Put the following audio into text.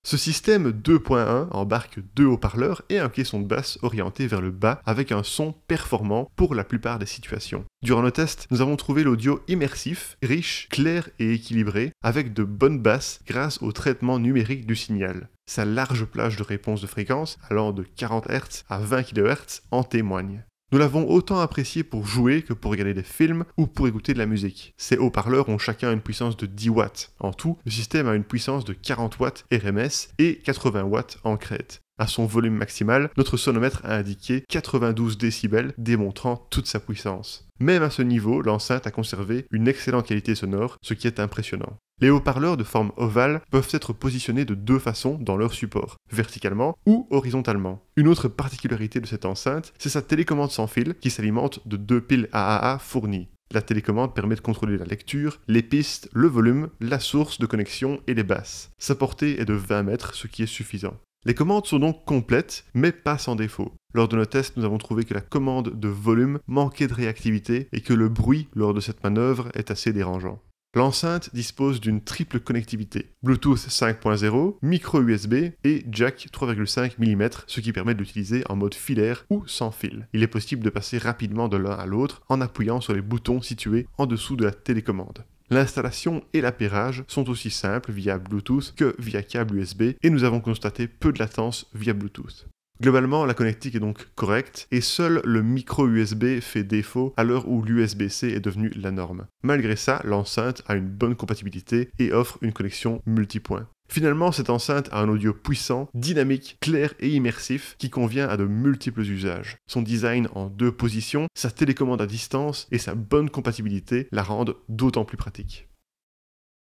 Ce système 2.1 embarque deux haut-parleurs et un caisson de basse orienté vers le bas avec un son performant pour la plupart des situations. Durant nos tests, nous avons trouvé l'audio immersif, riche, clair et équilibré, avec de bonnes basses grâce au traitement numérique du signal. Sa large plage de réponse de fréquence, allant de 40 Hz à 20 kHz, en témoigne. Nous l'avons autant apprécié pour jouer que pour regarder des films ou pour écouter de la musique. Ces haut-parleurs ont chacun une puissance de 10 watts. En tout, le système a une puissance de 40 watts RMS et 80 watts en crête. À son volume maximal, notre sonomètre a indiqué 92 décibels, démontrant toute sa puissance. Même à ce niveau, l'enceinte a conservé une excellente qualité sonore, ce qui est impressionnant. Les haut-parleurs de forme ovale peuvent être positionnés de deux façons dans leur support, verticalement ou horizontalement. Une autre particularité de cette enceinte, c'est sa télécommande sans fil qui s'alimente de deux piles AAA fournies. La télécommande permet de contrôler la lecture, les pistes, le volume, la source de connexion et les basses. Sa portée est de 20 mètres, ce qui est suffisant. Les commandes sont donc complètes, mais pas sans défaut. Lors de nos tests, nous avons trouvé que la commande de volume manquait de réactivité et que le bruit lors de cette manœuvre est assez dérangeant. L'enceinte dispose d'une triple connectivité, Bluetooth 5.0, micro USB et jack 3,5 mm, ce qui permet de l'utiliser en mode filaire ou sans fil. Il est possible de passer rapidement de l'un à l'autre en appuyant sur les boutons situés en dessous de la télécommande. L'installation et l'appairage sont aussi simples via Bluetooth que via câble USB et nous avons constaté peu de latence via Bluetooth. Globalement, la connectique est donc correcte et seul le micro USB fait défaut à l'heure où l'USB-C est devenu la norme. Malgré ça, l'enceinte a une bonne compatibilité et offre une connexion multipoint. Finalement, cette enceinte a un audio puissant, dynamique, clair et immersif qui convient à de multiples usages. Son design en deux positions, sa télécommande à distance et sa bonne compatibilité la rendent d'autant plus pratique.